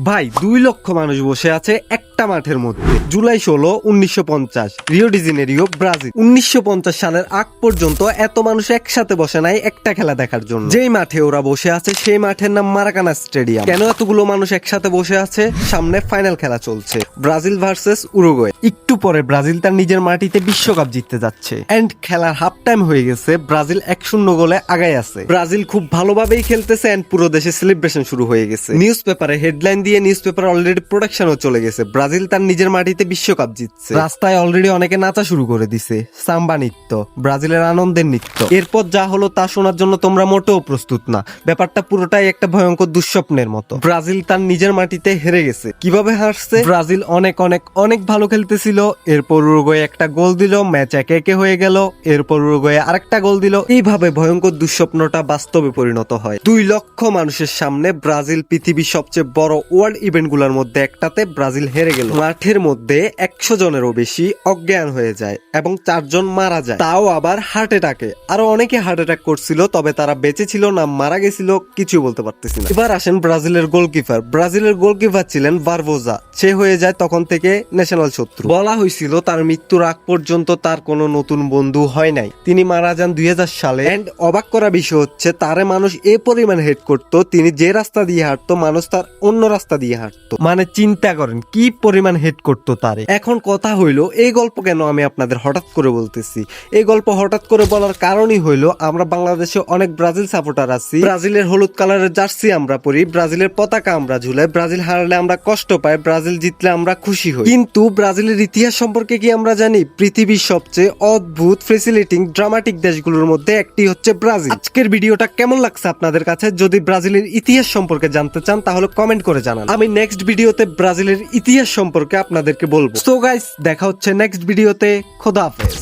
ভাই 2 লক্ষ মানুষ বসে আছে একটা মাঠের মধ্যে। July 16, 1950, Rio de Janeiro, Brazil. 1950 সালের আগ পর্যন্ত এত মানুষ একসাথে বসে নাই একটা খেলা দেখার জন্য। যেই মাঠে ওরা বসে আছে সেই মাঠের নাম মারাকানা স্টেডিয়াম। কেন এতগুলো মানুষ একসাথে বসে আছে? সামনে ফাইনাল খেলা চলছে, ব্রাজিল ভার্সেস উরুগুয়ে। একটু পরে ব্রাজিল তার নিজের মাটিতে বিশ্বকাপ জিততে যাচ্ছে এন্ড খেলার হাফ টাইম হয়ে গেছে। ব্রাজিল 1-0 গোলে আগায় আছে। ব্রাজিল খুব ভালোভাবেই খেলতেছে এন্ড পুরো দেশে সেলিব্রেশন শুরু হয়ে গেছে। নিউজ পেপারে হেডলাইন দিয়ে নিউজ পেপার অলরেডি প্রোডাকশনও চলে গেছে, ব্রাজিল তার নিজের মাটিতে বিশ্বকাপ জিতছে। রাস্তায় অলরেডি অনেকে নাচা শুরু করে দিছে, সাম্বা নৃত্য, ব্রাজিলের আনন্দের নৃত্য। এরপর যা হলো তা শোনার জন্য তোমরা মোটেও প্রস্তুত না। ব্যাপারটা পুরোটাই একটা ভয়ঙ্কর দুঃস্বপ্নের মতো। ব্রাজিল তার নিজের মাটিতে হেরে গেছে। কিভাবে হারছে? ব্রাজিল অনেক অনেক অনেক ভালো খেলতেছিল, এরপর উরুগুয়ে একটা গোল দিল, ম্যাচ 1-1 হয়ে গেল, এরপর উরুগুয়ে আরেকটা গোল দিল। এইভাবে ভয়ঙ্কর দুঃস্বপ্নটা বাস্তবে পরিণত হয়। 2 লক্ষ মানুষের সামনে ব্রাজিল পৃথিবীর সবচেয়ে বড় ওয়ার্ল্ড ইভেন্ট গুলার মধ্যে একটাতে ব্রাজিল হেরে গেল। মাঠের মধ্যে 100 জনেরও বেশি অজ্ঞান হয়ে যায় এবং 4 জন মারা যায়, তাও আবার হার্ট অ্যাটাকে। আরো অনেকে হার্ট অ্যাটাক করছিল, তবে তারা বেঁচে ছিল না মারা গেছিল কিছু বলতে পারতেছি না। এবার আসেন ব্রাজিলের গোলকিপার। ব্রাজিলের গোলকিপার ছিলেন বারবোজা। সে হয়ে যায় তখন থেকে ন্যাশনাল শত্রু। বলা হয়েছিল তার মৃত্যুর আগ পর্যন্ত তার কোনো নতুন বন্ধু হয় নাই। তিনি মারা যান 2000 সালে। এন্ড অবাক করা বিষয় হচ্ছে তারে মানুষ এ পরিমাণ হেট করতো, তিনি যে রাস্তা দিয়ে হাঁটতো মানুষ তার অন্য রাস্তা দিয়ে হাঁটতো। মানে চিন্তা করেন কি পরিমাণ হেট করতো তারে। এখন কথা হইলো এই গল্প কেন আমি আপনাদের হঠাৎ করে বলতেছি। এই গল্প হঠাৎ করে বলার কারণই হইলো আমরা বাংলাদেশে অনেক ব্রাজিল সাপোর্টার আছি। ব্রাজিলের হলুদ কালারের জার্সি আমরা পরি, ব্রাজিলের পতাকা আমরা ঝুলাই, ব্রাজিল হারলে আমরা কষ্ট পাই, ব্রাজিল জিতলে আমরা খুশি হই। কিন্তু ব্রাজিলের ইতিহাস সম্পর্কে কি আমরা জানি? পৃথিবীর সবচেয়ে অদ্ভুত ফেসিলিটিং ড্রামাটিক দেশগুলোর মধ্যে একটি হচ্ছে ব্রাজিল। আজকের ভিডিওটা কেমন লাগছে আপনাদের কাছে? যদি ব্রাজিলের ইতিহাস সম্পর্কে জানতে চান তাহলে কমেন্ট করে জানান। আমি নেক্সট ভিডিওতে ব্রাজিলের ইতিহাস সম্পর্কে আপনাদেরকে বলবো। সো গাইস, দেখা হচ্ছে নেক্সট ভিডিওতে। খোদা হাফেজ।